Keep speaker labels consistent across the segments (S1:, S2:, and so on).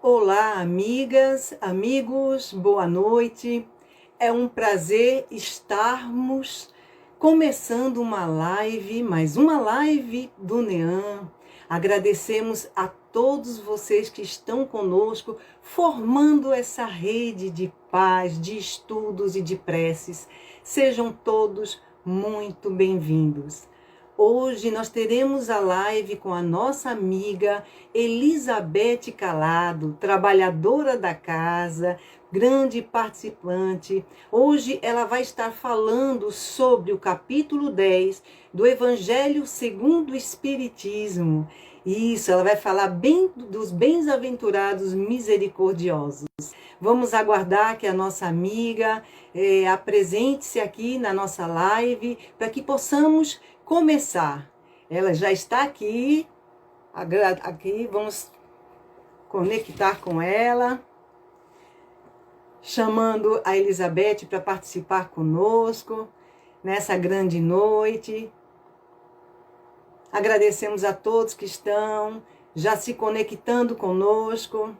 S1: Olá, amigas, amigos, boa noite. É um prazer estarmos começando uma live, mais uma live do NEAM. Agradecemos a todos vocês que estão conosco, formando essa rede de paz, de estudos e de preces. Sejam todos muito bem-vindos. Hoje nós teremos a live com a nossa amiga Elizabeth Calado, trabalhadora da casa, grande participante. Hoje ela vai estar falando sobre o capítulo 10 do Evangelho segundo o Espiritismo. Isso, ela vai falar bem dos bem-aventurados misericordiosos. Vamos aguardar que a nossa amiga apresente-se aqui na nossa live para que possamos começar. Ela já está aqui, vamos conectar com ela, chamando a Elizabeth para participar conosco nessa grande noite. Agradecemos a todos que estão já se conectando conosco.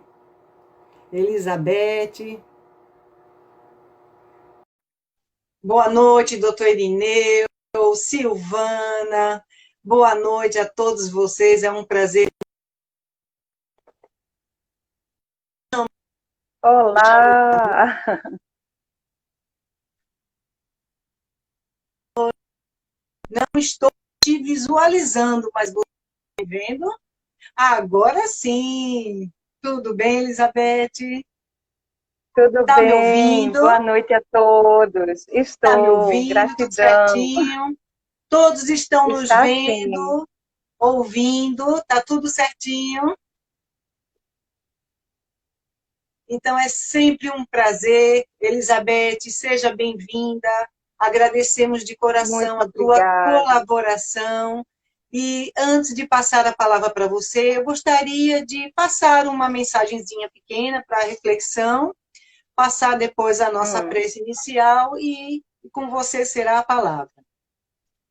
S1: Elizabeth. Boa noite, doutor Irineu, Silvana. Boa noite a todos vocês. É um prazer.
S2: Olá!
S1: Não estou te visualizando, mas você está me vendo? Agora sim. Tudo bem, Elizabeth?
S2: Tudo
S1: Está me
S2: bem?
S1: ouvindo?
S2: Boa noite a todos.
S1: Está me
S2: Estou,
S1: ouvindo? Tudo
S2: gratidão.
S1: certinho? Todos estão nos
S2: Está sim.
S1: vendo, ouvindo, está tudo certinho? Então é sempre um prazer, Elizabeth, seja bem-vinda. Agradecemos de coração
S2: Muito
S1: a tua
S2: obrigada.
S1: colaboração. E antes de passar a palavra para você, eu gostaria de passar uma mensagenzinha pequena para reflexão, passar depois a nossa
S2: Hum,
S1: prece inicial e com você será a palavra.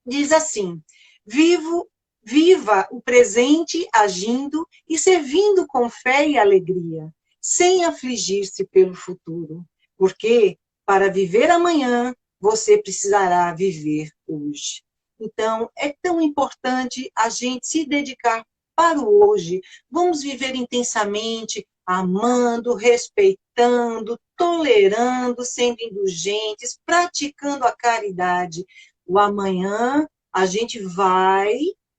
S1: Diz assim: Vivo, viva o presente agindo e servindo com fé e alegria, sem afligir-se pelo futuro, porque para viver amanhã você precisará viver hoje. Então, é tão importante a gente se dedicar para o hoje. Vamos viver intensamente, amando, respeitando, tolerando, sendo indulgentes, praticando a caridade. O amanhã a gente vai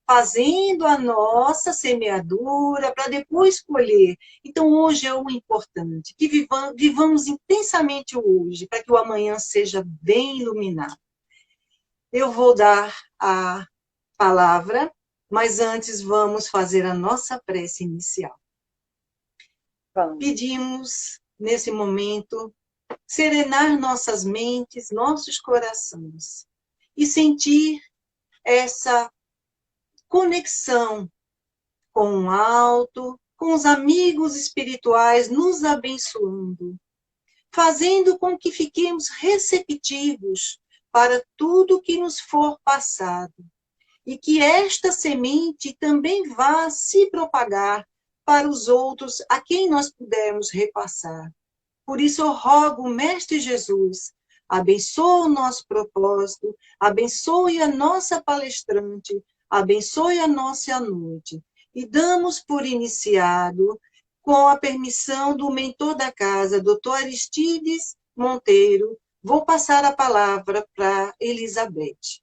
S1: fazendo a nossa semeadura para depois colher. Então, hoje é o importante, que vivamos intensamente o hoje, para que o amanhã seja bem iluminado. Eu vou dar a palavra, mas antes vamos fazer a nossa prece inicial.
S2: vamos.
S1: Pedimos, nesse momento, serenar nossas mentes, nossos corações e sentir essa conexão com o alto, com os amigos espirituais nos abençoando, fazendo com que fiquemos receptivos para tudo que nos for passado e que esta semente também vá se propagar para os outros a quem nós pudermos repassar. Por isso eu rogo, Mestre Jesus, abençoe o nosso propósito, abençoe a nossa palestrante, abençoe a nossa noite. E damos por iniciado, com a permissão do mentor da casa, doutor Aristides Monteiro, vou passar a palavra para Elizabeth.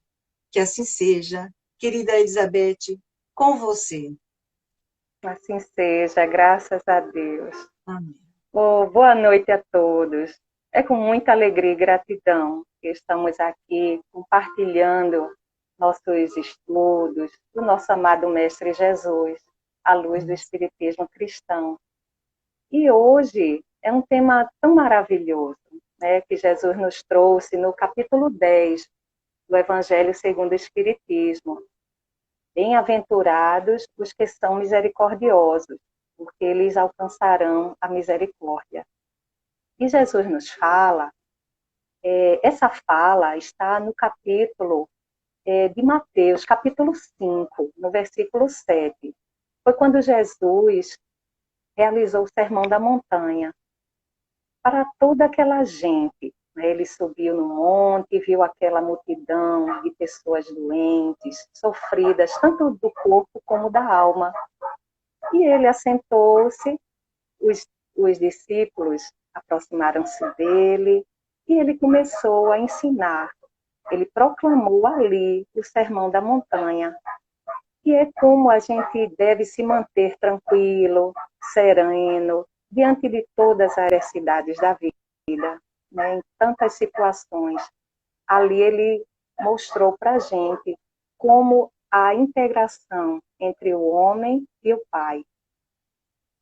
S1: Que assim seja, querida Elizabeth, com você.
S2: Assim seja, graças a Deus.
S1: Amém.
S2: Oh, boa noite a todos. É com muita alegria e gratidão que estamos aqui compartilhando nossos estudos do nosso amado Mestre Jesus, à luz do Espiritismo cristão. E hoje é um tema tão maravilhoso, né, que Jesus nos trouxe no capítulo 10 do Evangelho segundo o Espiritismo. Bem-aventurados os que são misericordiosos, porque eles alcançarão a misericórdia. E Jesus nos fala, essa fala está no capítulo de Mateus, capítulo 5, no versículo 7. Foi quando Jesus realizou o Sermão da Montanha para toda aquela gente. Ele subiu no monte e viu aquela multidão de pessoas doentes, sofridas, tanto do corpo como da alma. E ele assentou-se, os discípulos aproximaram-se dele e ele começou a ensinar. Ele proclamou ali o Sermão da Montanha, que é como a gente deve se manter tranquilo, sereno, diante de todas as adversidades da vida, né? Em tantas situações. Ali ele mostrou para a gente como a integração entre o homem e o Pai.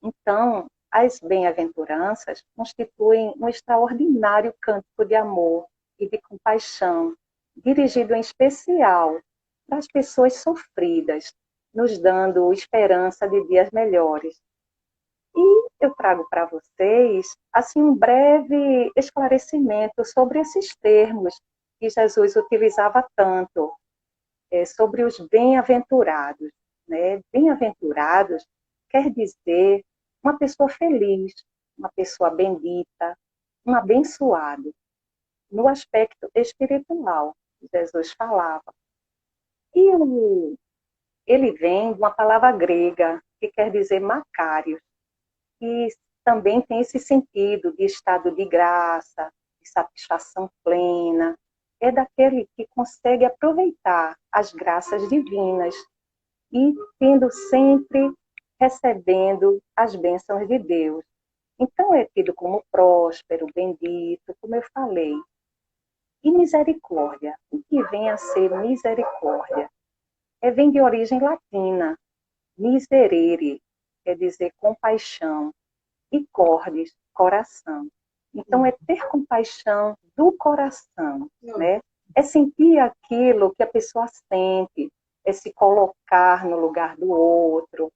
S2: Então, as bem-aventuranças constituem um extraordinário cântico de amor e de compaixão, dirigido em especial para as pessoas sofridas, nos dando esperança de dias melhores. E eu trago para vocês assim um breve esclarecimento sobre esses termos que Jesus utilizava tanto, sobre os bem-aventurados, né? Bem-aventurados quer dizer uma pessoa feliz, uma pessoa bendita, um abençoado, no aspecto espiritual, Jesus falava. E ele vem de uma palavra grega, que quer dizer macários, que também tem esse sentido de estado de graça, de satisfação plena. É daquele que consegue aproveitar as graças divinas e tendo sempre recebendo as bênçãos de Deus. Então é tido como próspero, bendito, como eu falei. E misericórdia, o que vem a ser misericórdia? Vem de origem latina, miserere, quer dizer compaixão, e cordis, coração. Então é ter compaixão do coração, né? É sentir aquilo que a pessoa sente, é se colocar no lugar do outro,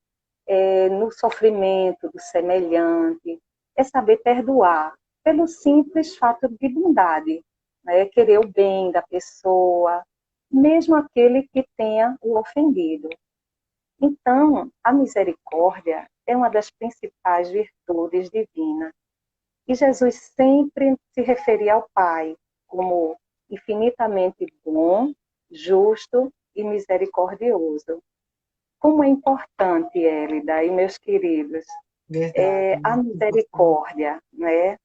S2: no sofrimento do semelhante, é saber perdoar pelo simples fato de bondade, né? Querer o bem da pessoa, mesmo aquele que tenha o ofendido. Então, a misericórdia é uma das principais virtudes divinas. E Jesus sempre se referia ao Pai como infinitamente bom, justo e misericordioso. Como é importante, Hélida e meus queridos, a misericórdia, né?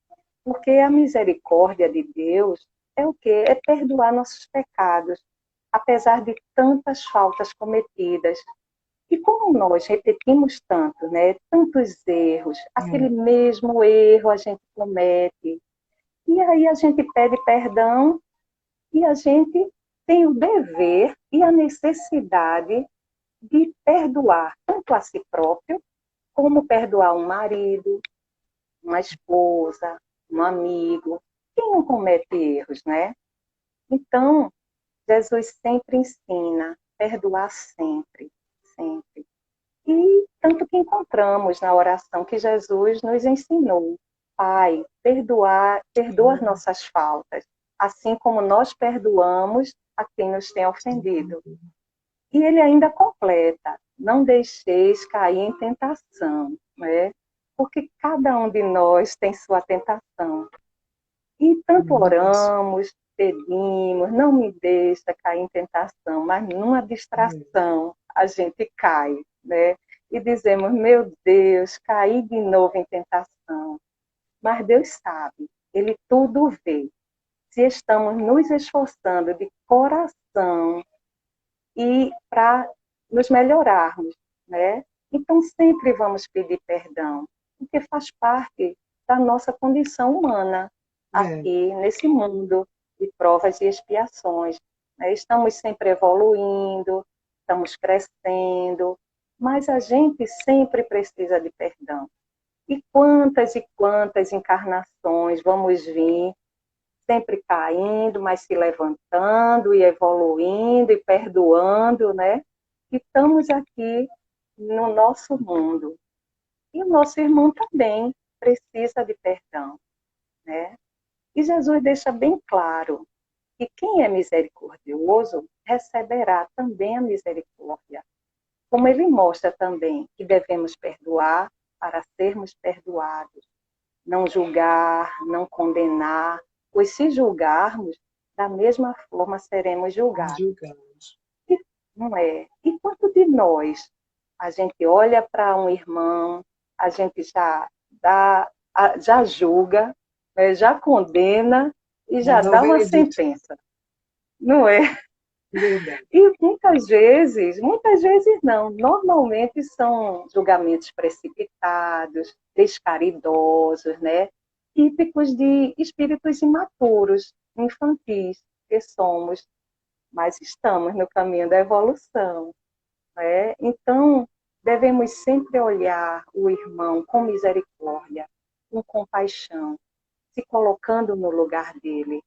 S2: Porque a misericórdia de Deus é o quê? É perdoar nossos pecados, apesar de tantas faltas cometidas. E como nós repetimos tanto, né? Tantos erros, aquele mesmo erro a gente comete. E aí a gente pede perdão e a gente tem o dever e a necessidade de perdoar tanto a si próprio, como perdoar um marido, uma esposa, um amigo. Quem não comete erros, né? Então, Jesus sempre ensina perdoar sempre, sempre. E tanto que encontramos na oração que Jesus nos ensinou. Pai, perdoa as nossas faltas, assim como nós perdoamos a quem nos tem ofendido. E ele ainda completa, não deixeis cair em tentação, né? Porque cada um de nós tem sua tentação. E tanto oramos, pedimos, não me deixa cair em tentação, mas numa distração a gente cai, né? E dizemos, meu Deus, caí de novo em tentação. Mas Deus sabe, Ele tudo vê. Se estamos nos esforçando de coração e para nos melhorarmos, né? Então sempre vamos pedir perdão, porque faz parte da nossa condição humana aqui nesse mundo de provas e expiações, né? Estamos sempre evoluindo, estamos crescendo, mas a gente sempre precisa de perdão. E quantas encarnações vamos vir sempre caindo, mas se levantando e evoluindo e perdoando, né? E estamos aqui no nosso mundo. E o nosso irmão também precisa de perdão, né? E Jesus deixa bem claro que quem é misericordioso receberá também a misericórdia. Como ele mostra também que devemos perdoar para sermos perdoados. Não julgar, não condenar, pois se julgarmos, da mesma forma seremos julgados. E, não é? E quanto de nós? A gente olha para um irmão, a gente já julga, né, já condena e já dá uma sentença. Não é?
S1: Verdade.
S2: E muitas vezes não, normalmente são julgamentos precipitados, descaridosos, né? Típicos de espíritos imaturos, infantis, que somos, mas estamos no caminho da evolução, né? Então, devemos sempre olhar o irmão com misericórdia, com compaixão, se colocando no lugar dele,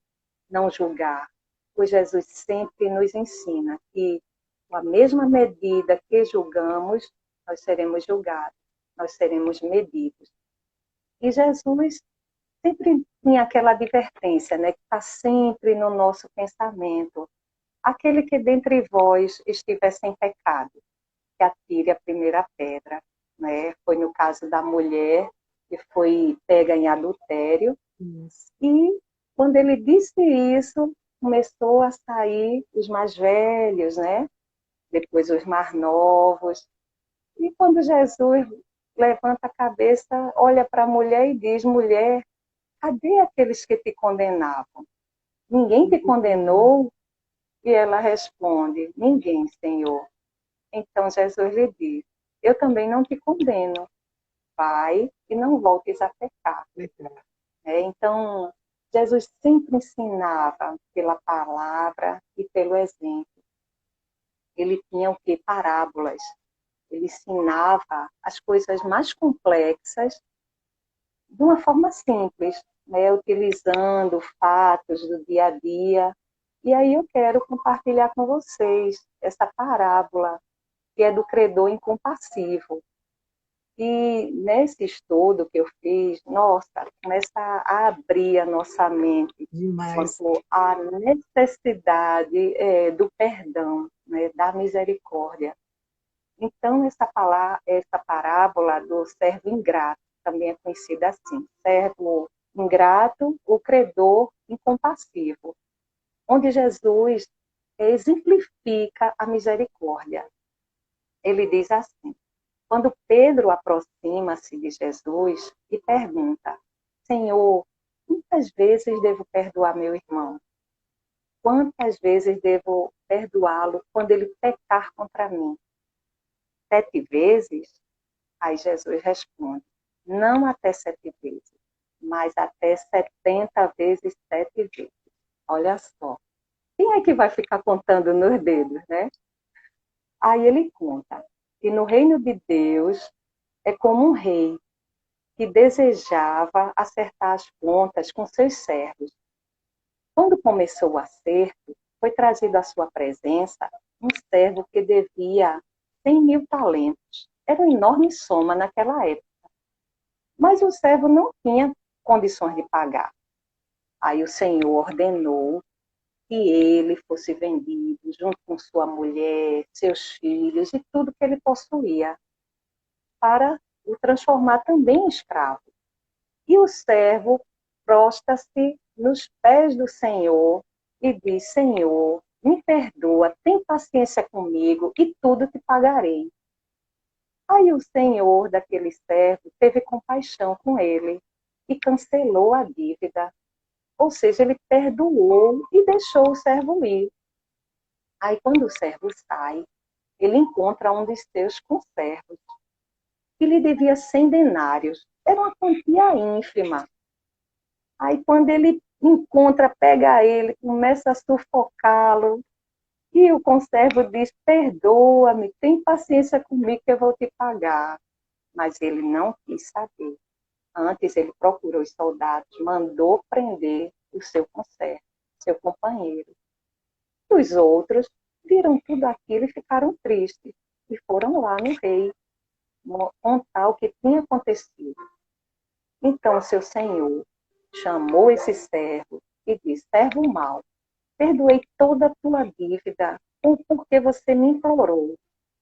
S2: não julgar, pois Jesus sempre nos ensina que, com a mesma medida que julgamos, nós seremos julgados, nós seremos medidos. E Jesus sempre tinha aquela advertência, né, que está sempre no nosso pensamento. Aquele que dentre vós estiver sem pecado, que atire a primeira pedra. Né? Foi no caso da mulher que foi pega em adultério. E quando ele disse isso, começou a sair os mais velhos, né? Depois os mais novos. E quando Jesus levanta a cabeça, olha para a mulher e diz: mulher, cadê aqueles que te condenavam? Ninguém te condenou? E ela responde: ninguém, Senhor. Então Jesus lhe diz: eu também não te condeno. Vai e não voltes a pecar. Então, Jesus sempre ensinava pela palavra e pelo exemplo. Ele tinha o quê? Parábolas. Ele ensinava as coisas mais complexas de uma forma simples, né? Utilizando fatos do dia a dia. E aí eu quero compartilhar com vocês essa parábola, que é do credor incompassivo. E nesse estudo que eu fiz, nossa, começa a abrir a nossa mente quanto à necessidade do perdão, né, da misericórdia. Então, essa parábola do servo ingrato, também é conhecida assim, servo ingrato, o credor incompassivo, onde Jesus exemplifica a misericórdia. Ele diz assim: quando Pedro aproxima-se de Jesus e pergunta: Senhor, quantas vezes devo perdoar meu irmão? Quantas vezes devo perdoá-lo quando ele pecar contra mim? 7 vezes? Aí Jesus responde: não até 7 vezes, mas até 70 vezes 7 vezes. Olha só. Quem é que vai ficar contando nos dedos, né? Aí ele conta que no reino de Deus é como um rei que desejava acertar as contas com seus servos. Quando começou o acerto, foi trazido à sua presença um servo que devia 100.000 talentos. Era uma enorme soma naquela época. Mas o servo não tinha condições de pagar. Aí o Senhor ordenou que ele fosse vendido junto com sua mulher, seus filhos e tudo que ele possuía, para o transformar também em escravo. E o servo prostra-se nos pés do Senhor e diz: Senhor, me perdoa, tem paciência comigo e tudo te pagarei. Aí o Senhor daquele servo teve compaixão com ele e cancelou a dívida. Ou seja, ele perdoou e deixou o servo ir. Aí quando o servo sai, ele encontra um dos seus conservos, que lhe devia 100 denários. Era uma quantia ínfima. Aí quando ele encontra, pega ele, começa a sufocá-lo, e o conservo diz: perdoa-me, tem paciência comigo que eu vou te pagar. Mas ele não quis saber. Antes ele procurou os soldados, mandou prender o seu conservo, seu companheiro. Os outros viram tudo aquilo e ficaram tristes, e foram lá no rei contar o que tinha acontecido. Então seu senhor chamou esse servo e disse: servo mau, perdoei toda a tua dívida porque você me implorou.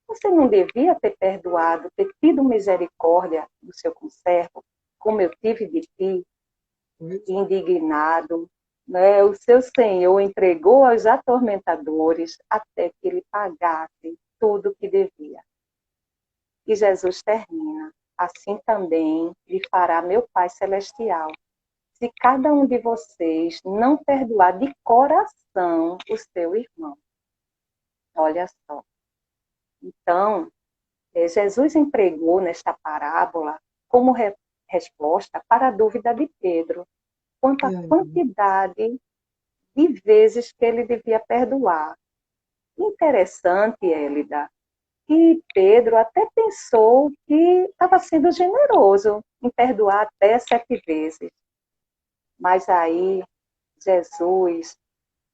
S2: Você não devia ter perdoado, ter tido misericórdia do seu conservo, como eu tive de ti, indignado, né? O seu Senhor entregou aos atormentadores até que ele pagasse tudo o que devia. E Jesus termina: assim também lhe fará meu Pai Celestial, se cada um de vocês não perdoar de coração o seu irmão. Olha só. Então, Jesus empregou nesta parábola como resposta para a dúvida de Pedro, quanto à quantidade de vezes que ele devia perdoar. Interessante, Hélida, que Pedro até pensou que estava sendo generoso em perdoar até 7 vezes. Mas aí Jesus,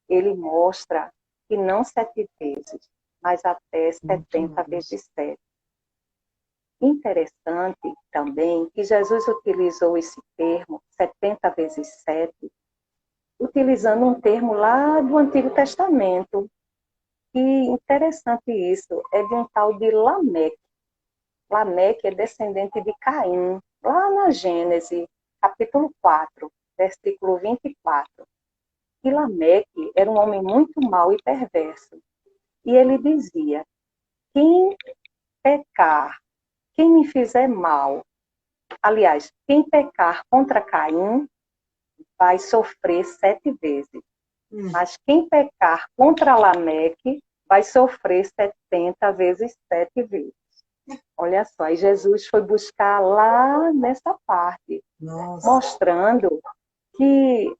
S2: ele mostra que não 7 vezes, mas até 70 vezes 7. Interessante também que Jesus utilizou esse termo, 70 vezes 7, utilizando um termo lá do Antigo Testamento. E interessante isso, é de um tal de Lameque. Lameque é descendente de Caim, lá na Gênesis, capítulo 4, versículo 24. E Lameque era um homem muito mau e perverso. E ele dizia: quem pecar, quem me fizer mal, aliás, quem pecar contra Caim, vai sofrer 7 vezes. Mas quem pecar contra Lameque, vai sofrer 70 vezes 7 vezes. Olha só, e Jesus foi buscar lá nessa parte, mostrando que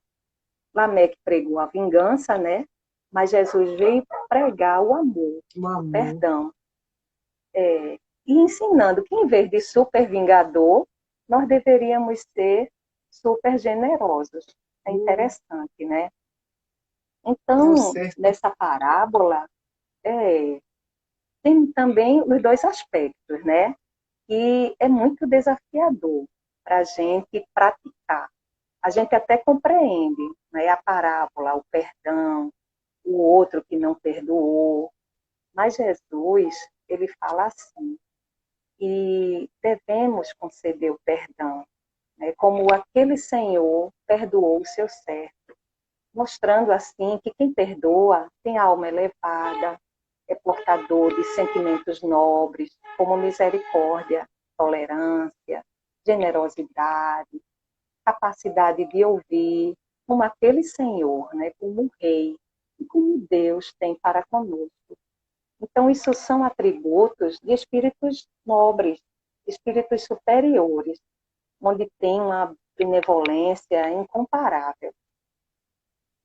S2: Lameque pregou a vingança, né? Mas Jesus veio pregar o amor, o perdão. E ensinando que, em vez de super vingador, nós deveríamos ser super generosos. É interessante, né? Então, nessa parábola, tem também os 2 aspectos, né? E é muito desafiador para a gente praticar. A gente até compreende, né, a parábola, o perdão, o outro que não perdoou. Mas Jesus, ele fala assim, e devemos conceder o perdão, né, como aquele Senhor perdoou o seu servo, mostrando assim que quem perdoa tem alma elevada, é portador de sentimentos nobres, como misericórdia, tolerância, generosidade, capacidade de ouvir, como aquele Senhor, né, como um rei, e como Deus tem para conosco. Então, isso são atributos de espíritos nobres, espíritos superiores, onde tem uma benevolência incomparável.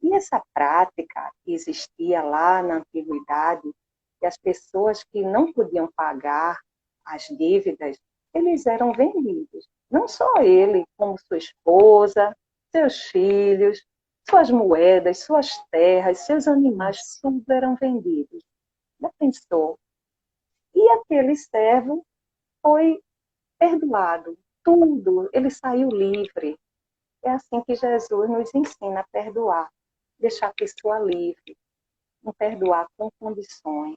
S2: E essa prática que existia lá na antiguidade, que as pessoas que não podiam pagar as dívidas, eles eram vendidos. Não só ele, como sua esposa, seus filhos, suas moedas, suas terras, seus animais, tudo eram vendidos. Já pensou? E aquele servo foi perdoado, tudo, ele saiu livre. É assim que Jesus nos ensina a perdoar, deixar a pessoa livre, não perdoar com condições.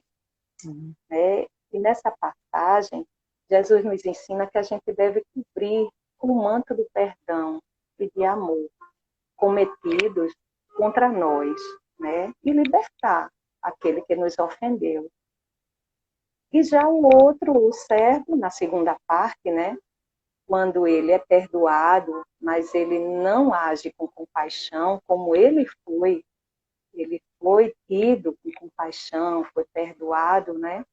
S2: Né? E nessa passagem, Jesus nos ensina que a gente deve cobrir com o manto do perdão e de amor cometidos contra nós, né? E libertar aquele que nos ofendeu. E já o outro, o servo, na segunda parte, né? Quando ele é perdoado, mas ele não age com compaixão, como ele foi tido com compaixão, foi perdoado, né?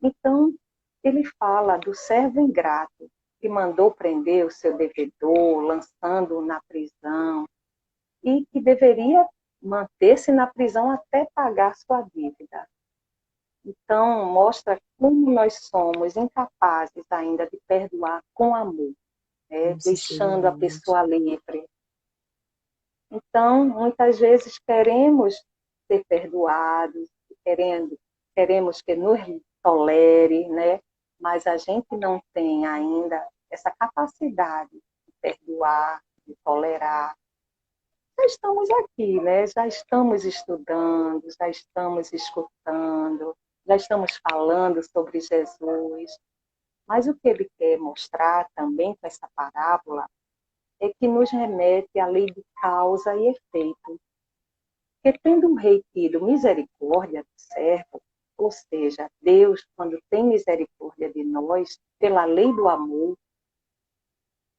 S2: Então, ele fala do servo ingrato, que mandou prender o seu devedor, lançando-o na prisão, e que deveria manter-se na prisão até pagar sua dívida. Então, mostra como nós somos incapazes ainda de perdoar com amor, né? Deixando a pessoa livre. Então, muitas vezes queremos ser perdoados, queremos que nos tolere, né? Mas a gente não tem ainda essa capacidade de perdoar, de tolerar. Já estamos aqui, né? Já estamos estudando, já estamos escutando, já estamos falando sobre Jesus, mas o que ele quer mostrar também com essa parábola é que nos remete à lei de causa e efeito. Porque tendo o rei tido misericórdia do servo, ou seja, Deus, quando tem misericórdia de nós, pela lei do amor,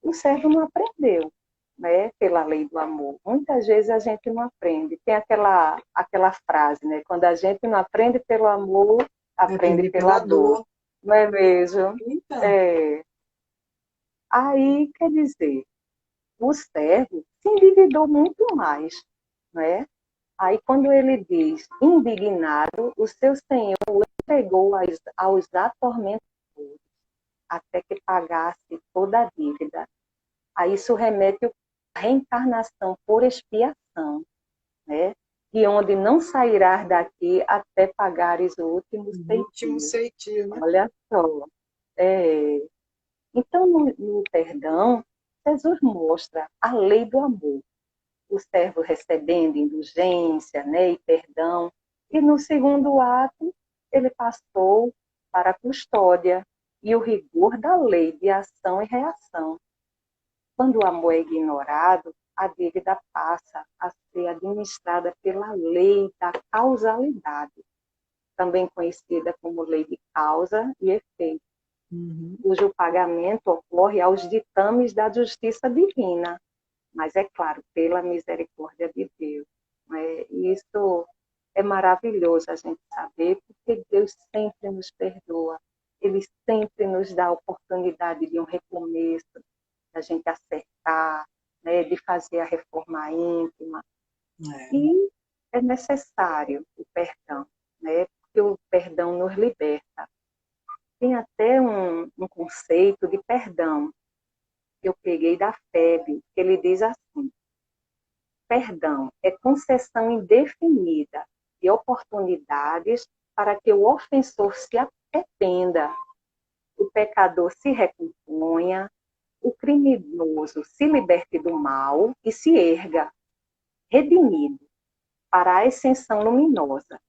S2: o servo não aprendeu, né? Pela lei do amor. Muitas vezes a gente não aprende. Tem aquela frase, né? Quando a gente não aprende pelo amor, aprende
S1: Aprender
S2: pela
S1: pela
S2: dor.
S1: dor.
S2: Não é mesmo?
S1: Então,
S2: É. Aí, quer dizer, o servo se endividou muito mais, né? Aí, quando ele diz indignado, o seu senhor o entregou aos atormentadores até que pagasse toda a dívida. Aí isso remete à reencarnação por expiação, né? De onde não sairás daqui até pagares o último
S1: o último
S2: ceitil.
S1: ceitil, né?
S2: Olha só. É. Então, no perdão, Jesus mostra a lei do amor. O servo recebendo indulgência, né, e perdão. E no segundo ato, ele passou para a custódia e o rigor da lei de ação e reação. Quando o amor é ignorado, a dívida passa a ser administrada pela lei da causalidade, também conhecida como lei de causa e efeito,
S1: Uhum.
S2: cujo pagamento ocorre aos ditames da justiça divina, mas é claro, pela misericórdia de Deus. Né? E isso é maravilhoso a gente saber, porque Deus sempre nos perdoa, Ele sempre nos dá a oportunidade de um recomeço, da gente acertar, né? De fazer a reforma íntima.
S1: É.
S2: E é necessário o perdão, né? Porque o perdão nos liberta. Tem até um conceito de perdão que eu peguei da FEB, que ele diz assim: perdão é concessão indefinida de oportunidades para que o ofensor se arrependa, o pecador se recomponha, o criminoso se liberte do mal e se erga, redimido, para a ascensão luminosa.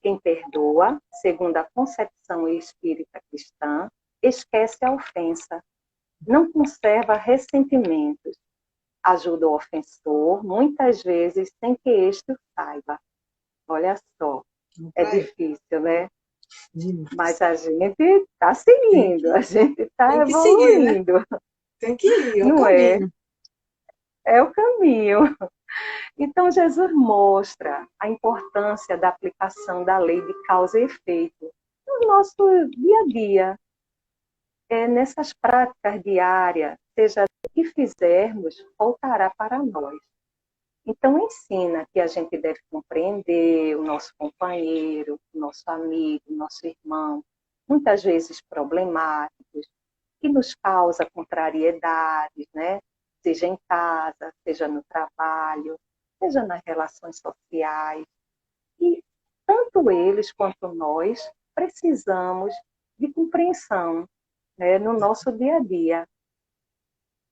S2: Quem perdoa, segundo a concepção espírita cristã, esquece a ofensa, não conserva ressentimentos, ajuda o ofensor, muitas vezes sem que este o saiba. Olha só, é
S1: Para ele.
S2: difícil, né?
S1: Demais.
S2: Mas a gente está
S1: Tem
S2: seguindo,
S1: que,
S2: a gente
S1: tem
S2: está
S1: que seguir, né?
S2: evoluindo,
S1: Tem que ir, é o
S2: não é?
S1: caminho.
S2: É o caminho. Então, Jesus mostra a importância da aplicação da lei de causa e efeito no nosso dia a dia, nessas práticas diárias, seja o que fizermos, voltará para nós. Então, ensina que a gente deve compreender o nosso companheiro, o nosso amigo, o nosso irmão, muitas vezes problemáticos, que nos causa contrariedades, né? Seja em casa, seja no trabalho, seja nas relações sociais. E tanto eles quanto nós precisamos de compreensão, né, no nosso dia a dia.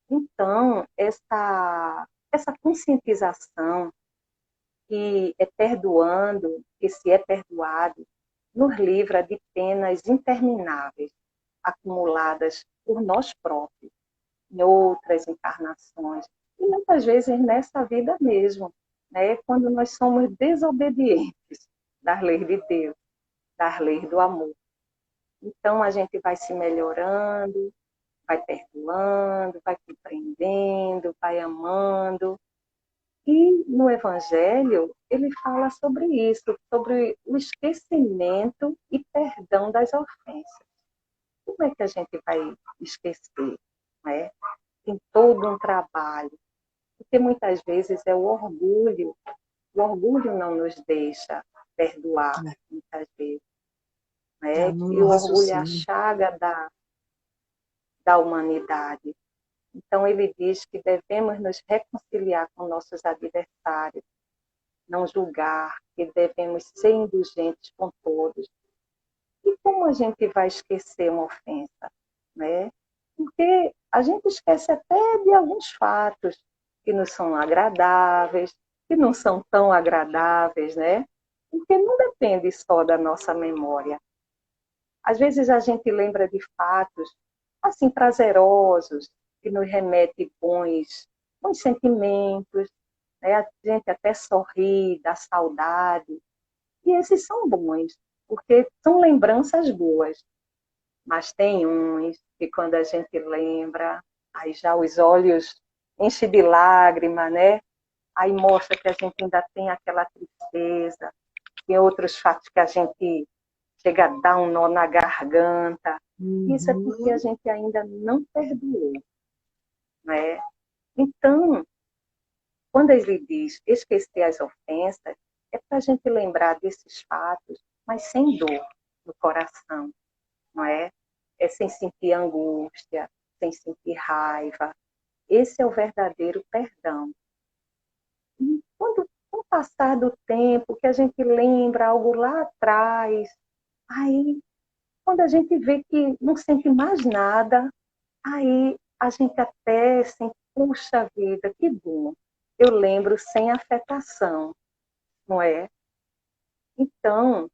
S2: Então, essa conscientização que é perdoando, que se é perdoado, nos livra de penas intermináveis, acumuladas por nós próprios, em outras encarnações, e muitas vezes nessa vida mesmo, né? Quando nós somos desobedientes das leis de Deus, das leis do amor. Então a gente vai se melhorando, vai perdoando, vai compreendendo, vai amando. E no Evangelho, ele fala sobre isso, sobre o esquecimento e perdão das ofensas. Como é que a gente vai esquecer? Né? Tem todo um trabalho, porque muitas vezes é o orgulho não nos deixa perdoar, muitas vezes.
S1: Tá
S2: Né? E
S1: no
S2: o orgulho é a
S1: raciocínio.
S2: chaga da humanidade. Então, ele diz que devemos nos reconciliar com nossos adversários, não julgar, que devemos ser indulgentes com todos. E como a gente vai esquecer uma ofensa? Né? Porque a gente esquece até de alguns fatos que não são agradáveis, que não são tão agradáveis, né? porque não depende só da nossa memória. Às vezes a gente lembra de fatos assim prazerosos, que nos remete bons sentimentos, né? A gente até sorri da saudade, e esses são bons, porque são lembranças boas. Mas tem uns que quando a gente lembra, aí já os olhos enchem de lágrima, né? Aí mostra que a gente ainda tem aquela tristeza. Tem outros fatos que a gente chega a dar um nó na garganta. Isso é porque a
S1: Uhum.
S2: gente ainda não perdoou, né? Então, quando ele diz esquecer as ofensas, é para a gente lembrar desses fatos, mas sem dor no coração, não é? É sem sentir angústia, sem sentir raiva. Esse é o verdadeiro perdão. E quando, com o passar do tempo, que a gente lembra algo lá atrás, aí, quando a gente vê que não sente mais nada, aí a gente até sente, puxa vida, que bom. Eu lembro sem afetação, não é? Então,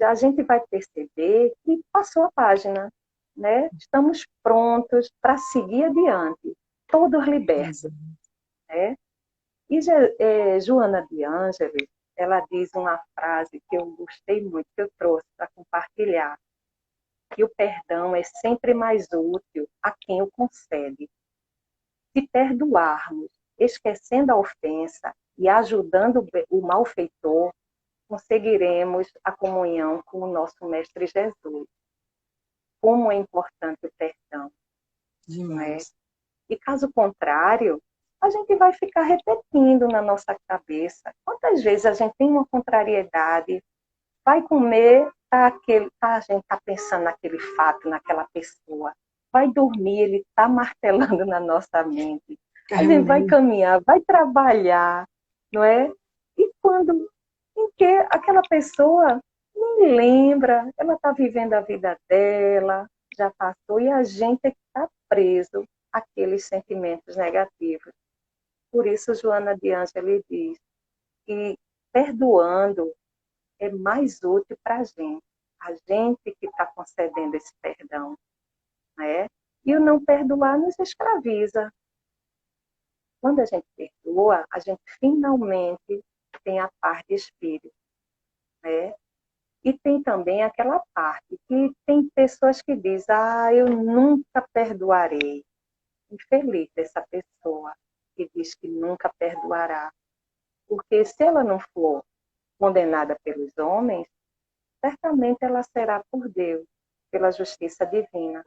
S2: a gente vai perceber que passou a página, né? Estamos prontos para seguir adiante, todos libertos,
S1: Exato.
S2: né? E Joana de Ângeles, ela diz uma frase que eu gostei muito, que eu trouxe para compartilhar, que o perdão é sempre mais útil a quem o concede. Se perdoarmos, esquecendo a ofensa e ajudando o malfeitor, conseguiremos a comunhão com o nosso Mestre Jesus. Como é importante o perdão, não é?
S1: Demais.
S2: E caso contrário, a gente vai ficar repetindo na nossa cabeça. Quantas vezes a gente tem uma contrariedade, vai comer, a gente está pensando naquele fato, naquela pessoa. Vai dormir, ele está martelando na nossa mente. A gente vai
S1: Carmen.
S2: caminhar, vai trabalhar, não é? E quando em que aquela pessoa nem lembra, ela está vivendo a vida dela, já passou, e a gente é que está preso àqueles sentimentos negativos. Por isso, Joana de Ângeles diz que perdoando é mais útil para a gente que está concedendo esse perdão, né? E o não perdoar nos escraviza. Quando a gente perdoa, a gente finalmente tem a paz de espírito, né? E tem também aquela parte que tem pessoas que dizem, eu nunca perdoarei. Infeliz essa pessoa que diz que nunca perdoará. Porque se ela não for condenada pelos homens, certamente ela será por Deus, pela justiça divina.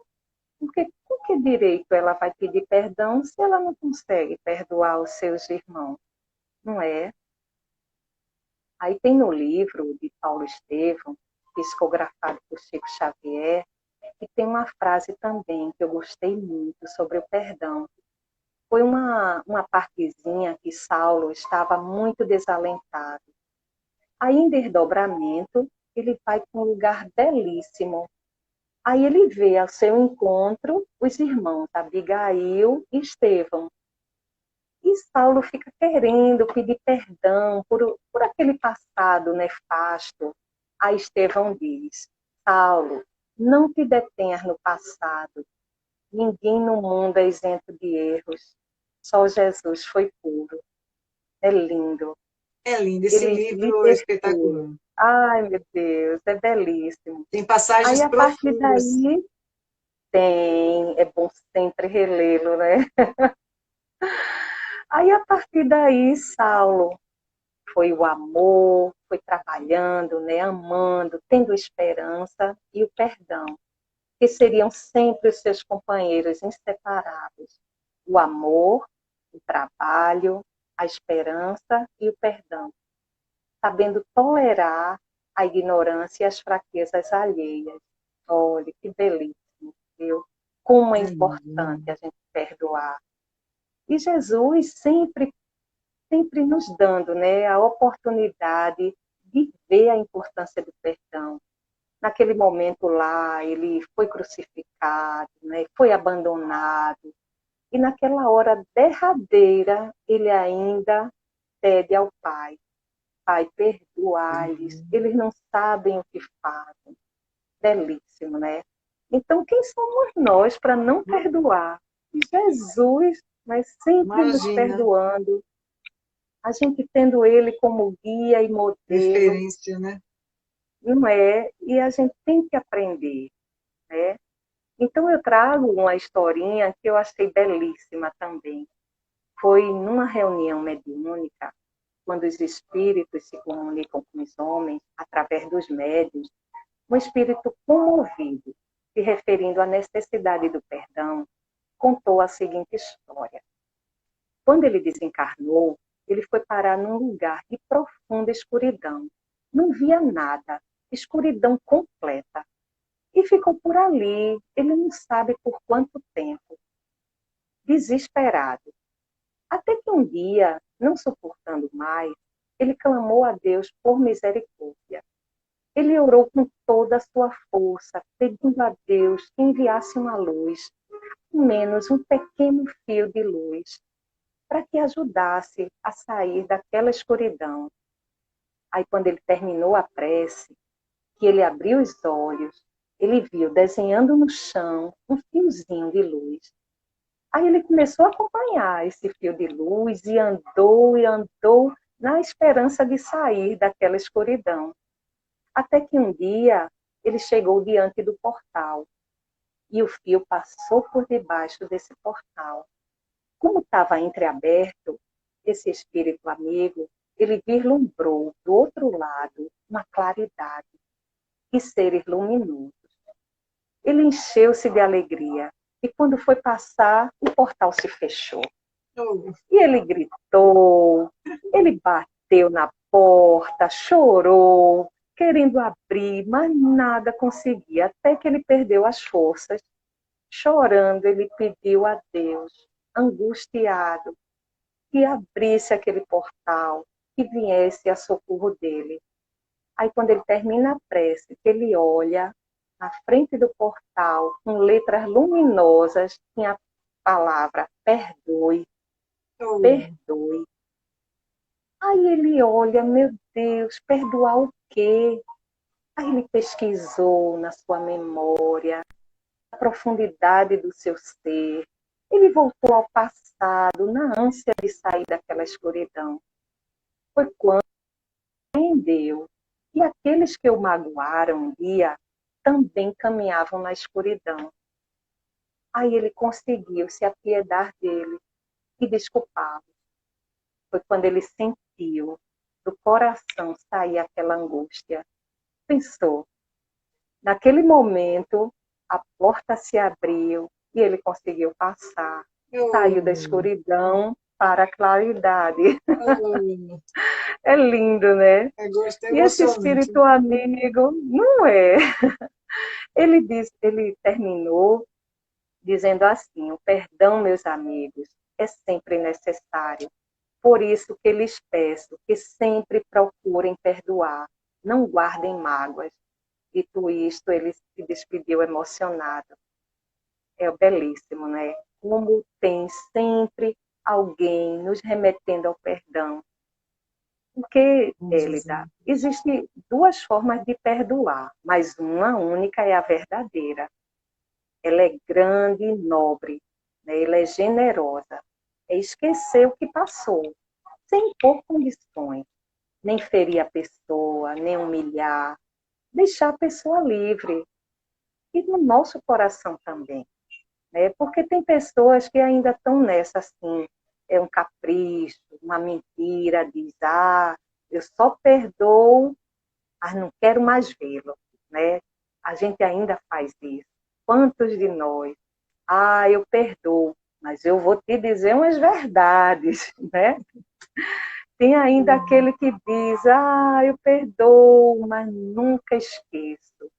S2: Porque com que direito ela vai pedir perdão se ela não consegue perdoar os seus irmãos? Não é? Aí tem no livro de Paulo Estevam, psicografado por Chico Xavier, que tem uma frase também que eu gostei muito sobre o perdão. Foi uma partezinha que Saulo estava muito desalentado. Aí, em desdobramento, ele vai para um lugar belíssimo. Aí ele vê ao seu encontro os irmãos Abigail e Estevão. E Saulo fica querendo pedir perdão por aquele passado nefasto. Aí Estevão diz, Saulo, não te detenhas no passado. Ninguém no mundo é isento de erros. Só Jesus foi puro. É lindo.
S1: É lindo, esse
S2: Ele
S1: livro é
S2: diz tudo.
S1: espetacular.
S2: Ai, meu Deus, é belíssimo.
S1: Tem
S2: Aí,
S1: passagens
S2: a partir
S1: profundas.
S2: daí, é bom sempre relê-lo, né? Aí, a partir daí, Saulo foi o amor, foi trabalhando, né? Amando, tendo esperança e o perdão, que seriam sempre os seus companheiros inseparáveis. O amor, o trabalho, a esperança e o perdão, sabendo tolerar a ignorância e as fraquezas alheias. Olha, que belíssimo, viu? Como é
S1: É lindo.
S2: importante a gente perdoar. E Jesus sempre nos dando, né, a oportunidade de ver a importância do perdão. Naquele momento lá, ele foi crucificado, né, foi abandonado, e naquela hora derradeira, ele ainda pede ao Pai Pai, perdoai-lhes, eles não sabem o que fazem. Belíssimo, né? Então, quem somos nós para não perdoar? Jesus, mas sempre nos
S1: Imagina,
S2: perdoando, a gente tendo Ele como guia e modelo,
S1: referência, né?
S2: não é? E a gente tem que aprender, né? Então, eu trago uma historinha que eu achei belíssima também. Foi numa reunião mediúnica, quando os espíritos se comunicam com os homens através dos médiuns, um espírito comovido, se referindo à necessidade do perdão, contou a seguinte história. Quando ele desencarnou, ele foi parar num lugar de profunda escuridão. Não via nada, escuridão completa. E ficou por ali, ele não sabe por quanto tempo, desesperado. Até que um dia, não suportando mais, ele clamou a Deus por misericórdia. Ele orou com toda a sua força, pedindo a Deus que enviasse uma luz, menos um pequeno fio de luz, para que ajudasse a sair daquela escuridão. Aí, quando ele terminou a prece, que ele abriu os olhos, ele viu desenhando no chão um fiozinho de luz. Aí ele começou a acompanhar esse fio de luz e andou na esperança de sair daquela escuridão. Até que um dia ele chegou diante do portal e o fio passou por debaixo desse portal. Como estava entreaberto, esse espírito amigo, ele vislumbrou do outro lado uma claridade e seres luminosos. Ele encheu-se de alegria e quando foi passar, o portal se fechou.
S1: Oh,
S2: E ele gritou, ele bateu na porta, chorou, querendo abrir, mas nada conseguia, até que ele perdeu as forças. Chorando, ele pediu a Deus, angustiado, que abrisse aquele portal, que viesse a socorro dele. Aí, quando ele termina a prece, ele olha na frente do portal, com letras luminosas, tinha a palavra perdoe,
S1: oh,
S2: perdoe. Aí ele olha, meu Deus, perdoar o quê? Aí ele pesquisou na sua memória, na profundidade do seu ser. Ele voltou ao passado, na ânsia de sair daquela escuridão. Foi quando entendeu que aqueles que o magoaram um dia também caminhavam na escuridão. Aí ele conseguiu se apiedar dele e desculpá-lo. Foi quando ele sentiu do coração sair aquela angústia. Pensou, naquele momento, a porta se abriu e ele conseguiu passar. Saiu da
S1: oh,
S2: escuridão para a claridade.
S1: oh.
S2: É lindo, né?
S1: É gosto
S2: E esse
S1: emocionante.
S2: espírito amigo, não é? Ele terminou dizendo assim: o perdão, meus amigos, é sempre necessário. Por isso que lhes peço que sempre procurem perdoar, não guardem mágoas. Dito isto, ele se despediu emocionado. É belíssimo, né? Como tem sempre alguém nos remetendo ao perdão. Porque, Elida,
S1: Jesus.
S2: existem duas formas de perdoar, mas uma única é a verdadeira. Ela é grande e nobre, né? Ela é generosa. É esquecer o que passou, sem impor condições, nem ferir a pessoa, nem humilhar, deixar a pessoa livre. E no nosso coração também, né? Porque tem pessoas que ainda estão nessa, assim, é um capricho, uma mentira, diz, eu só perdoo, mas não quero mais vê-lo, né? A gente ainda faz isso. Quantos de nós? Eu perdoo, mas eu vou te dizer umas verdades, né? Tem ainda aquele que diz, eu perdoo, mas nunca esqueço.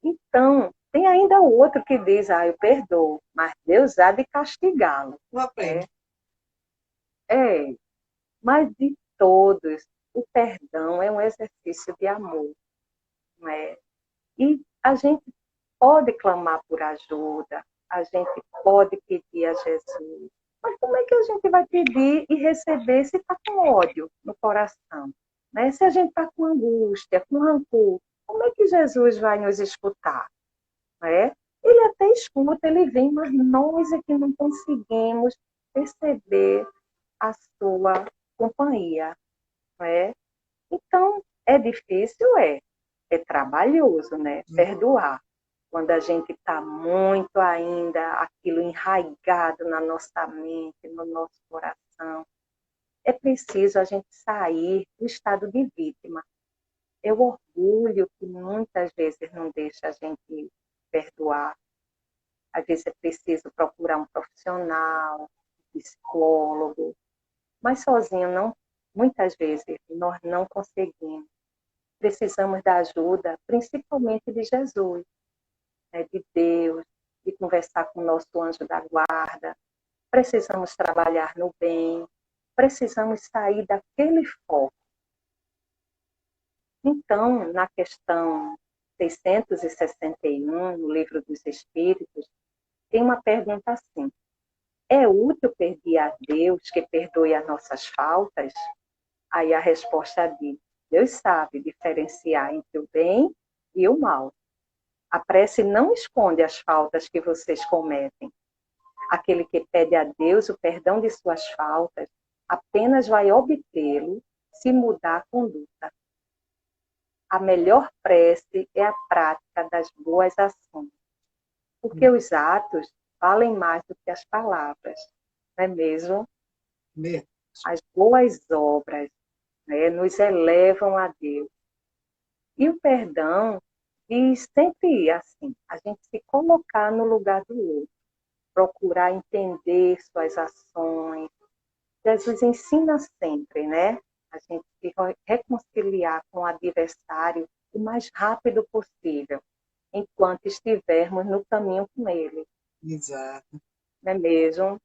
S2: Então, tem ainda o outro que diz, eu perdoo, mas Deus há de castigá-lo.
S1: Não
S2: Né?
S1: aprende.
S2: É, mas de todos, o perdão é um exercício de amor. Não é? E a gente pode clamar por ajuda, a gente pode pedir a Jesus. Mas como é que a gente vai pedir e receber se está com ódio no coração? né? Se a gente está com angústia, com rancor, como é que Jesus vai nos escutar? Né? Ele até escuta, ele vem, mas nós é que não conseguimos perceber a sua companhia. Né? Então, é difícil, é trabalhoso, né? Perdoar. Quando a gente está muito ainda aquilo enraizado na nossa mente, no nosso coração, é preciso a gente sair do estado de vítima. É o orgulho que muitas vezes não deixa a gente perdoar. Às vezes é preciso procurar um profissional, um psicólogo, mas sozinho não, muitas vezes nós não conseguimos. Precisamos da ajuda, principalmente de Jesus, né, de Deus, de conversar com o nosso anjo da guarda. Precisamos trabalhar no bem, precisamos sair daquele foco. Então, na questão 661, no Livro dos Espíritos, tem uma pergunta assim: é útil pedir a Deus que perdoe as nossas faltas? Aí a resposta diz: Deus sabe diferenciar entre o bem e o mal. A prece não esconde as faltas que vocês cometem. Aquele que pede a Deus o perdão de suas faltas apenas vai obtê-lo se mudar a conduta. A melhor prece é a prática das boas ações, porque os atos valem mais do que as palavras, não é mesmo? As boas obras, né, nos elevam a Deus. E o perdão diz sempre assim, a gente se colocar no lugar do outro, procurar entender suas ações. Jesus ensina sempre, né? A gente se reconciliar com o adversário o mais rápido possível, enquanto estivermos no caminho com ele.
S1: Exato.
S2: Não é mesmo?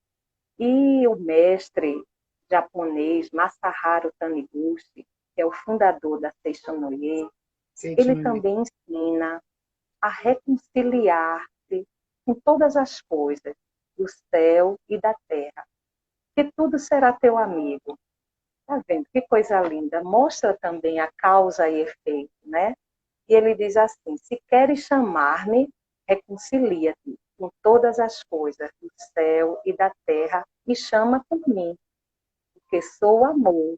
S2: E o mestre japonês Masaharu Taniguchi, que é o fundador da Seishonoye, ele também ensina a reconciliar-se com todas as coisas do céu e da terra, que tudo será teu amigo. Tá vendo? Que coisa linda. Mostra também a causa e efeito, né? E ele diz assim: se queres chamar-me, reconcilia-te com todas as coisas do céu e da terra e chama por mim, porque sou amor.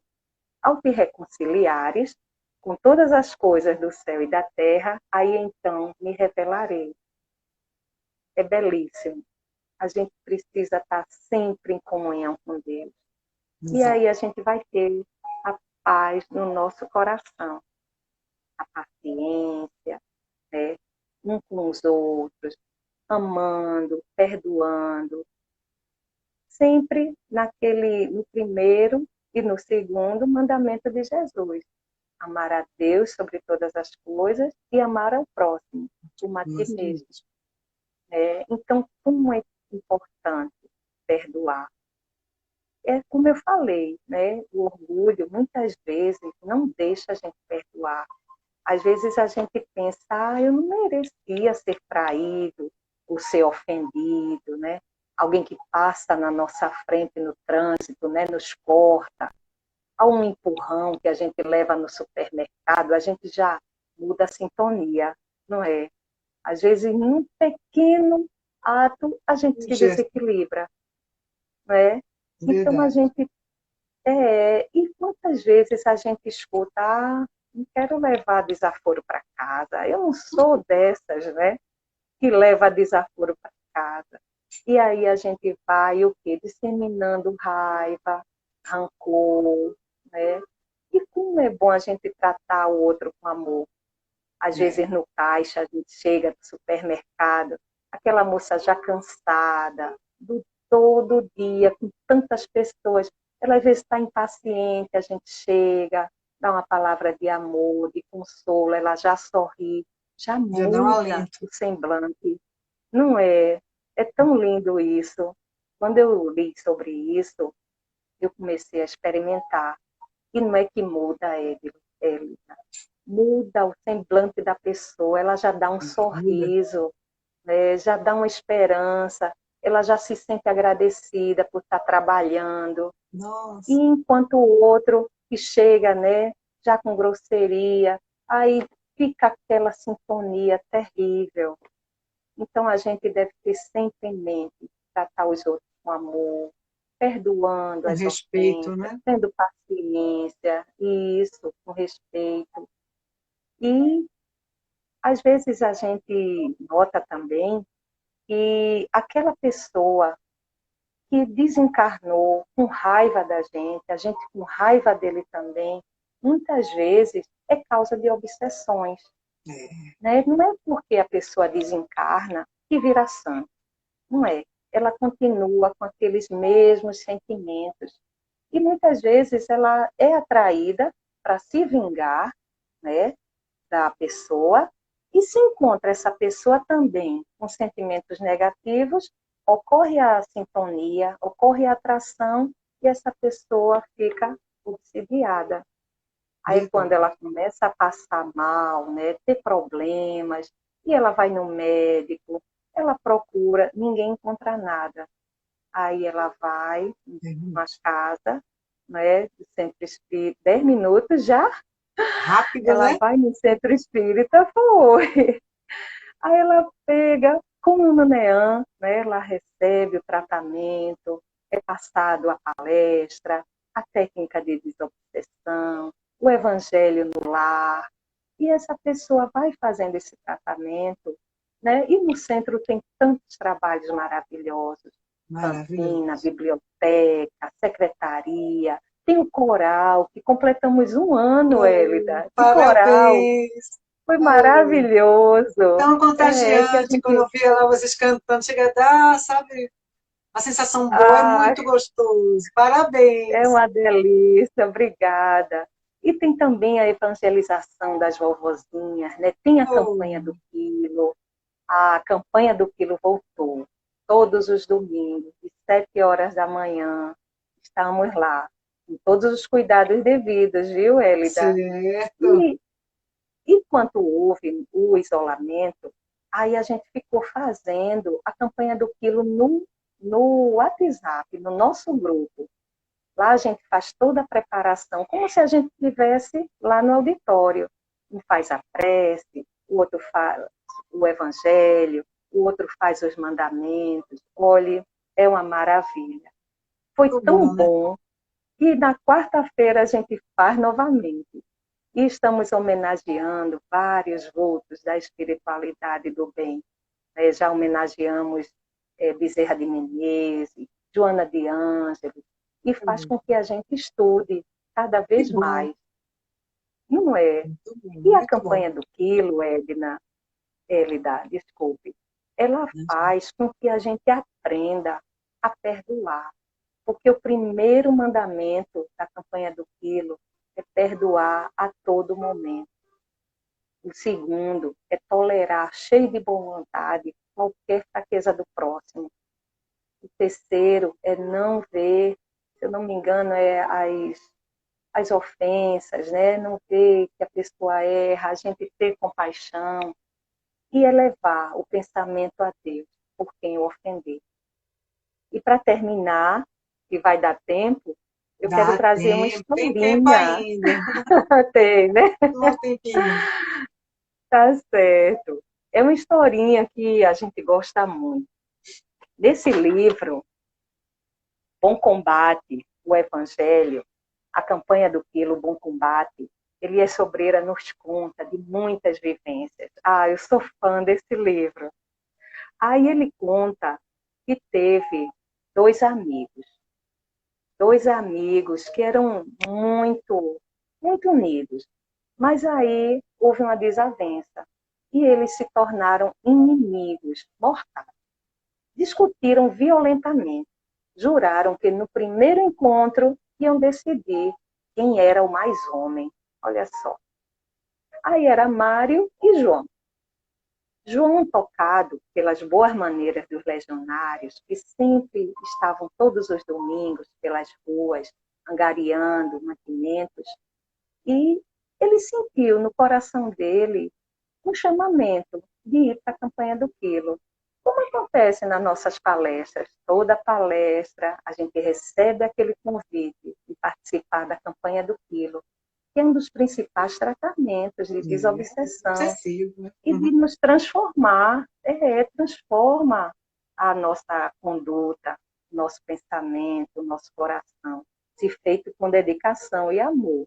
S2: Ao te reconciliares com todas as coisas do céu e da terra, aí então me revelarei. É belíssimo. A gente precisa estar sempre em comunhão com Deus. Exato. E aí a gente vai ter a paz no nosso coração, a paciência, né? Um com os outros, amando, perdoando, sempre no primeiro e no segundo mandamento de Jesus: amar a Deus sobre todas as coisas e amar ao próximo, como a ti mesmo. Então, como é importante perdoar? É como eu falei, né? O orgulho muitas vezes não deixa a gente perdoar. Às vezes a gente pensa: eu não merecia ser traído ou ser ofendido, né? Alguém que passa na nossa frente no trânsito, né? Nos corta. Há um empurrão que a gente leva no supermercado, a gente já muda a sintonia, não é? Às vezes, em um pequeno ato, a gente se desequilibra, não é? Então, a gente... E quantas vezes a gente escuta: não quero levar desaforo para casa. Eu não sou dessas, né? Que leva desaforo para casa. E aí a gente vai o quê? Disseminando raiva, rancor, né? E como é bom a gente tratar o outro com amor. Às vezes no caixa, a gente chega do supermercado, aquela moça já cansada, do todo dia, com tantas pessoas, ela às vezes está impaciente, a gente chega, dá uma palavra de amor, de consolo, ela já sorri, já muda o semblante. Não é? É tão lindo isso. Quando eu li sobre isso, eu comecei a experimentar. E não é que muda, Elida. Muda o semblante da pessoa, ela já dá um sorriso, né? Já dá uma esperança, ela já se sente agradecida por estar trabalhando. Nossa. E enquanto o outro que chega, né, já com grosseria, aí fica aquela sintonia terrível. Então, a gente deve ter sempre em mente tratar os outros com amor, perdoando
S1: Com
S2: as
S1: respeito,
S2: ofensas,
S1: né?
S2: tendo paciência, isso, com respeito. E, às vezes, a gente nota também que aquela pessoa que desencarnou com raiva da gente, a gente com raiva dele também, muitas vezes é causa de obsessões.
S1: É.
S2: Né? Não é porque a pessoa desencarna que vira santo. Não é. Ela continua com aqueles mesmos sentimentos. E muitas vezes ela é atraída para se vingar, né, da pessoa, e se encontra essa pessoa também com sentimentos negativos, ocorre a sintonia, ocorre a atração e essa pessoa fica obsidiada. Aí quando
S1: Verdade.
S2: ela começa a passar mal, né, ter problemas, e ela vai no médico, ela procura, ninguém encontra nada. Aí ela vai nas casas, né, do centro espírita, 10 minutos já,
S1: Rápido,
S2: ela
S1: né?
S2: vai no centro espírita, foi. Aí ela pega, como no NEAM, né, ela recebe o tratamento, é passado a palestra, a técnica de desobsessão, o evangelho no lar, e essa pessoa vai fazendo esse tratamento, né? E no centro tem tantos trabalhos maravilhosos, cantina,
S1: Maravilhoso.
S2: biblioteca, secretaria, tem o coral, que completamos um ano,
S1: Oh,
S2: Hélida, de coral,
S1: parabéns!
S2: foi
S1: Oh,
S2: maravilhoso.
S1: tão
S2: É que a
S1: contagiante quando
S2: gente.
S1: eu via lá vocês cantando. Chega a dar, sabe? A sensação boa é
S2: Ah,
S1: muito gostoso.
S2: é
S1: Parabéns!
S2: uma delícia, obrigada. E tem também a evangelização das vovozinhas, né? Tem a campanha
S1: Oh,
S2: do quilo. A campanha do quilo voltou. Todos os domingos, às 7 horas da manhã, estamos lá. Com todos os cuidados devidos, viu, Hélida?
S1: certo.
S2: E enquanto houve o isolamento, aí a gente ficou fazendo a campanha do quilo no WhatsApp, no nosso grupo. Lá a gente faz toda a preparação, como se a gente estivesse lá no auditório. Um faz a prece, o outro faz o evangelho, o outro faz os mandamentos. Olhe, é uma maravilha. Foi
S1: Muito
S2: tão
S1: bom, né?
S2: bom que na quarta-feira a gente faz novamente. E estamos homenageando vários vultos da espiritualidade do bem. Já homenageamos Bezerra de Menezes, Joana de Ângeles, e faz com que a gente estude cada
S1: Que
S2: vez
S1: bom,
S2: mais. Não é?
S1: muito bom,
S2: E a
S1: muito bom.
S2: campanha do quilo, Edna, Elida, desculpe, ela faz com que a gente aprenda a perdoar. Porque o primeiro mandamento da campanha do quilo é perdoar a todo momento. O segundo é tolerar, cheio de boa vontade, qualquer fraqueza do próximo. O terceiro é não ver, se eu não me engano, as ofensas, né? Não ver que a pessoa erra, a gente ter compaixão e elevar o pensamento a Deus por quem o ofender. E para terminar, que vai dar tempo, eu quero
S1: Dá
S2: trazer uma
S1: tempo, tem tempo
S2: historinha.
S1: ainda.
S2: Tem, né?
S1: Um tempinho.
S2: Tá certo. É uma historinha que a gente gosta muito. Nesse livro, Bom Combate, o Evangelho, a campanha do quilo Bom Combate, Elias Sobreira nos conta de muitas vivências. Ah, eu sou fã desse livro. Aí ele conta que teve dois amigos, dois amigos que eram muito unidos. Mas aí houve uma desavença e eles se tornaram inimigos mortais. Discutiram violentamente. Juraram que no primeiro encontro iam decidir quem era o mais homem. Olha só. Aí era Mário e João. João, tocado pelas boas maneiras dos legionários, que sempre estavam todos os domingos pelas ruas, angariando mantimentos, e ele sentiu no coração dele um chamamento de ir para a campanha do quilo. Como acontece nas nossas palestras? Toda palestra a gente recebe aquele convite de participar da campanha do quilo. que é um dos principais tratamentos de desobsessão
S1: Obsessivo, né?
S2: e de nos transformar, transforma a nossa conduta, nosso pensamento, nosso coração, se feito com dedicação e amor,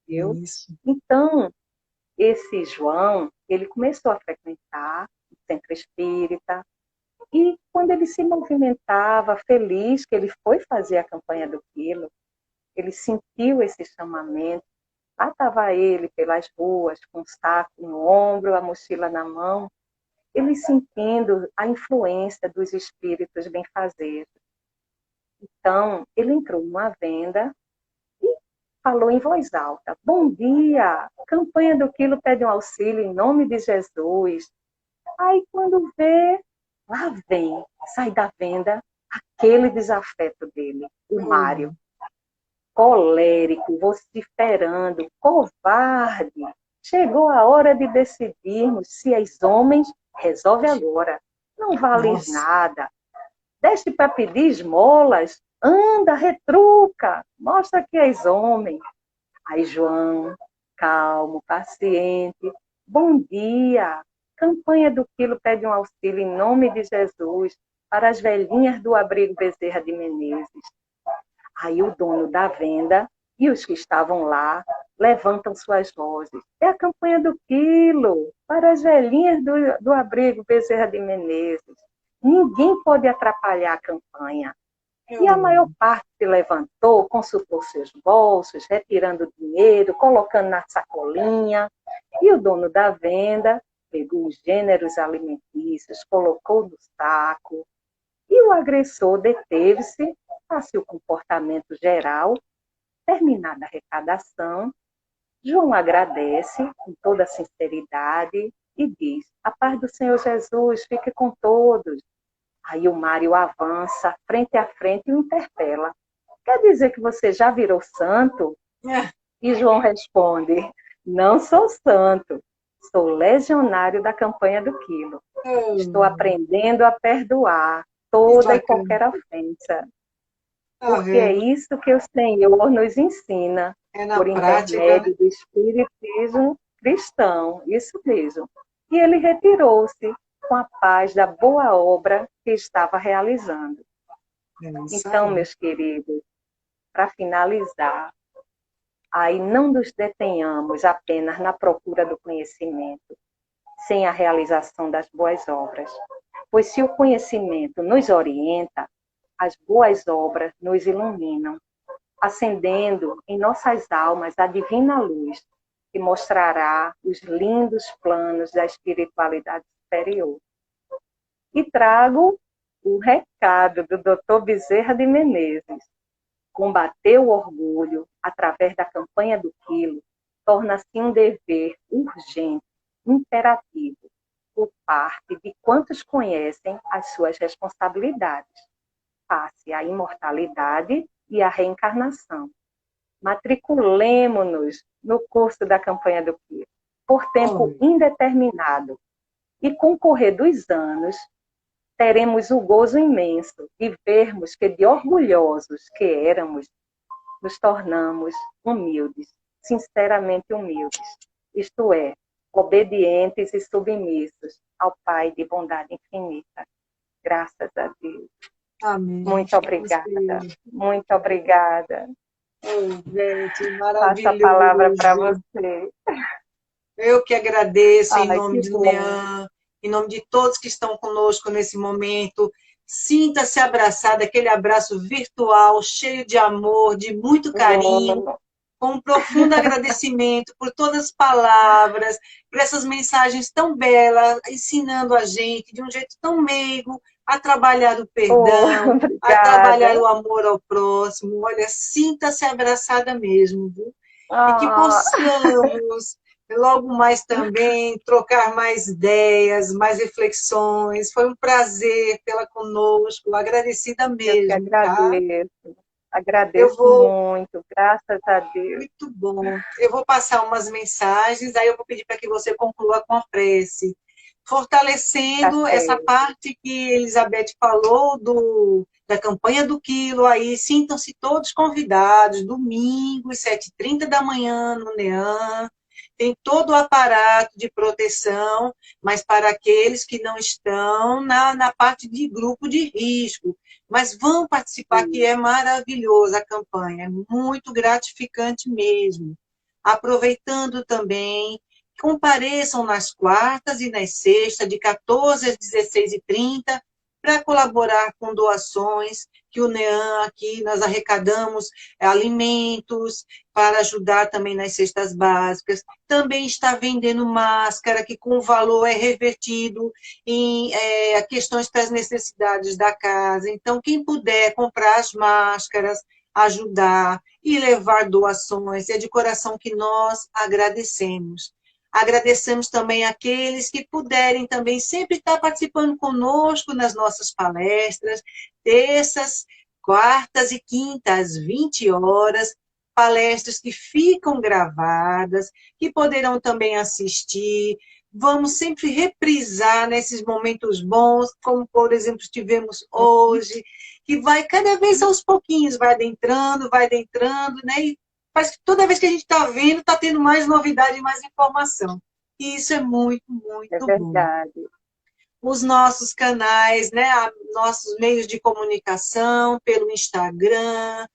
S2: viu?
S1: Isso.
S2: Então, esse João, ele começou a frequentar o centro espírita e quando ele se movimentava feliz que ele foi fazer a campanha do quilo, ele sentiu esse chamamento. Lá estava ele pelas ruas, com o saco no ombro, a mochila na mão, ele sentindo a influência dos espíritos benfazejos. Então, ele entrou numa venda e falou em voz alta: "Bom dia, campanha do quilo pede um auxílio em nome de Jesus." Aí, quando vê, lá vem, sai da venda, aquele desafeto dele, o Mário. Colérico, vociferando, covarde. Chegou a hora de decidirmos se és homens, resolve agora. Não vales nada. Deste para pedir esmolas, anda, retruca, mostra que és homem. Aí João, calmo, paciente, bom dia. Campanha do quilo pede um auxílio em nome de Jesus para as velhinhas do abrigo Bezerra de Menezes. Aí o dono da venda e os que estavam lá levantam suas vozes. É a campanha do quilo para as velhinhas do abrigo Bezerra de Menezes. Ninguém pode atrapalhar a campanha. E a maior parte se levantou, consultou seus bolsos, retirando dinheiro, colocando na sacolinha. E o dono da venda pegou os gêneros alimentícios, colocou no saco. E o agressor deteve-se, fazia o comportamento geral. Terminada a arrecadação, João agradece com toda a sinceridade e diz: "A paz do Senhor Jesus fique com todos." Aí o Mário avança frente a frente e o interpela: "Quer dizer que você já virou santo?" E João responde: "Não sou santo, sou legionário da campanha do quilo. Estou aprendendo a perdoar toda e qualquer ofensa." Porque é isso que o Senhor nos ensina por intermédio do Espiritismo cristão, isso mesmo. E ele retirou-se com a paz da boa obra que estava realizando. Então, meus queridos, para finalizar, aí não nos detenhamos apenas na procura do conhecimento, sem a realização das boas obras. Pois se o conhecimento nos orienta, as boas obras nos iluminam, acendendo em nossas almas a divina luz que mostrará os lindos planos da espiritualidade superior. E trago o recado do Dr. Bezerra de Menezes. Combater o orgulho através da campanha do quilo torna-se um dever urgente, imperativo, por parte de quantos conhecem as suas responsabilidades, face à imortalidade e à reencarnação. Matriculemo-nos no curso da campanha do quilo, por tempo indeterminado, e com o correr dos anos, teremos o gozo imenso de vermos que de orgulhosos que éramos, nos tornamos humildes, sinceramente humildes, isto é, obedientes e submissos ao Pai de bondade infinita. Graças a Deus.
S1: Amém.
S2: Muito obrigada. Muito obrigada.
S1: Gente, maravilhoso.
S2: Passo a palavra para você.
S1: Eu que agradeço em nome de Nean, em nome de todos que estão conosco nesse momento. Sinta-se abraçada, aquele abraço virtual, cheio de amor, de muito carinho, com um profundo agradecimento por todas as palavras, por essas mensagens tão belas, ensinando a gente de um jeito tão meigo a trabalhar o perdão, a trabalhar o amor ao próximo. Olha, sinta-se abraçada mesmo, viu? E que possamos logo mais também trocar mais ideias, mais reflexões. Foi um prazer tê-la conosco, agradecida mesmo.
S2: Eu que agradeço. Tá? Agradeço muito, graças a Deus.
S1: Muito bom. Eu vou passar umas mensagens, aí eu vou pedir para que você conclua com a prece. fortalecendo
S2: Tá
S1: essa
S2: certo.
S1: parte que Elizabeth falou da campanha do quilo. Aí sintam-se todos convidados, domingo, às 7h30 da manhã, no NEAM. Tem todo o aparato de proteção, mas para aqueles que não estão na parte de grupo de risco. Mas vão participar, que é maravilhoso a campanha, é muito gratificante mesmo. Aproveitando também, compareçam nas quartas e nas sextas, de 14 às 16h30, para colaborar com doações, que o NEAM aqui, nós arrecadamos alimentos, para ajudar também nas cestas básicas. Também está vendendo máscara, que com o valor é revertido em questões para as necessidades da casa. Então, quem puder comprar as máscaras, ajudar e levar doações, é de coração que nós agradecemos. Agradecemos também aqueles que puderem também sempre estar participando conosco nas nossas palestras, terças, quartas e quintas, às 20 horas, palestras que ficam gravadas, que poderão também assistir. Vamos sempre reprisar nesses momentos bons, como, por exemplo, tivemos hoje, que vai cada vez aos pouquinhos, vai adentrando, né? E parece que toda vez que a gente está vendo, está tendo mais novidade, mais informação. E isso é muito,
S2: É
S1: muito bom.
S2: verdade.
S1: Os nossos canais, né, nossos meios de comunicação, pelo Instagram,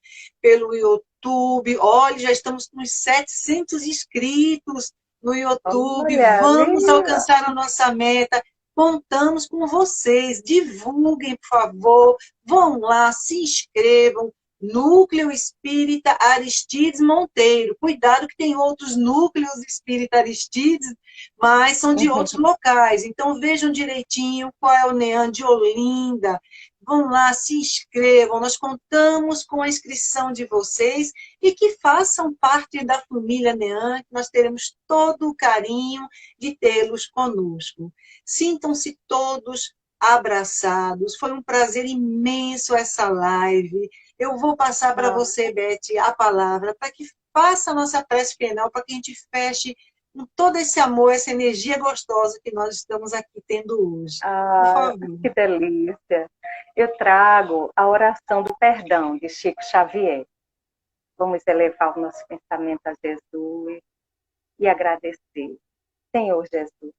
S1: pelo YouTube. Olha, já estamos com uns 700 inscritos no YouTube.
S2: Olha,
S1: Vamos
S2: viu?
S1: alcançar a nossa meta. Contamos com vocês. Divulguem, por favor. Vão lá, se inscrevam. Núcleo Espírita Aristides Monteiro. Cuidado que tem outros núcleos Espírita Aristides, mas são de outros locais. Então, vejam direitinho qual é o NEAM de Olinda. Vão lá, se inscrevam. Nós contamos com a inscrição de vocês e que façam parte da família NEAM, que nós teremos todo o carinho de tê-los conosco. Sintam-se todos abraçados. Foi um prazer imenso essa live. Eu vou passar para
S2: Ah,
S1: você, Beth, a palavra, para que faça a nossa prece final, para que a gente feche com todo esse amor, essa energia gostosa que nós estamos aqui tendo hoje. Por favor.
S2: que delícia. Eu trago a oração do perdão de Chico Xavier. Vamos elevar o nosso pensamento a Jesus e agradecer. Senhor Jesus,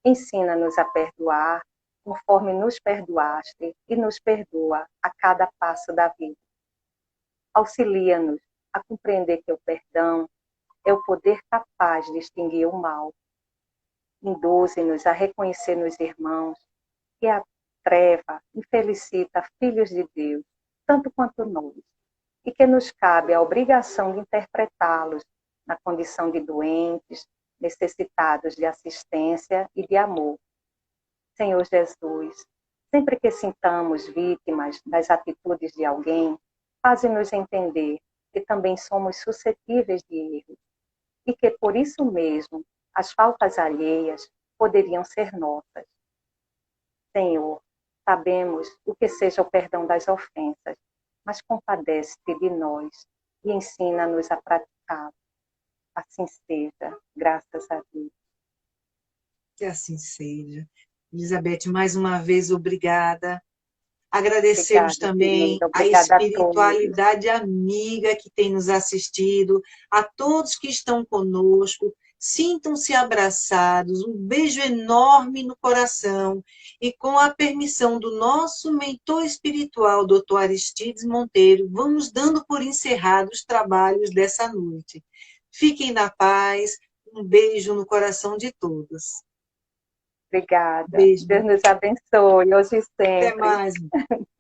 S2: ensina-nos a perdoar conforme nos perdoaste e nos perdoa a cada passo da vida. Auxilia-nos a compreender que o perdão é o poder capaz de extinguir o mal. Induze-nos a reconhecer nos irmãos que a treva infelicita filhos de Deus, tanto quanto nós, e que nos cabe a obrigação de interpretá-los na condição de doentes, necessitados de assistência e de amor. Senhor Jesus, sempre que sintamos vítimas das atitudes de alguém, faze-nos entender que também somos suscetíveis de erros e que, por isso mesmo, as faltas alheias poderiam ser nossas. Senhor, sabemos o que seja o perdão das ofensas, mas compadece-te de nós e ensina-nos a praticá-lo. Assim seja, graças a Deus.
S1: Que assim seja. Elizabeth, mais uma vez, obrigada. Agradecemos
S2: Obrigada,
S1: também
S2: querida.
S1: a
S2: Obrigada a todos.
S1: espiritualidade amiga que tem nos assistido, a todos que estão conosco. Sintam-se abraçados, um beijo enorme no coração. E com a permissão do nosso mentor espiritual, Dr. Aristides Monteiro, vamos dando por encerrados os trabalhos dessa noite. Fiquem na paz, um beijo no coração de todos.
S2: Obrigada.
S1: Beijo,
S2: Deus nos abençoe, hoje e
S1: até
S2: sempre.
S1: mais.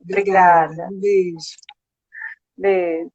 S1: Obrigada.
S2: Obrigada.
S1: Um beijo.
S2: Beijo.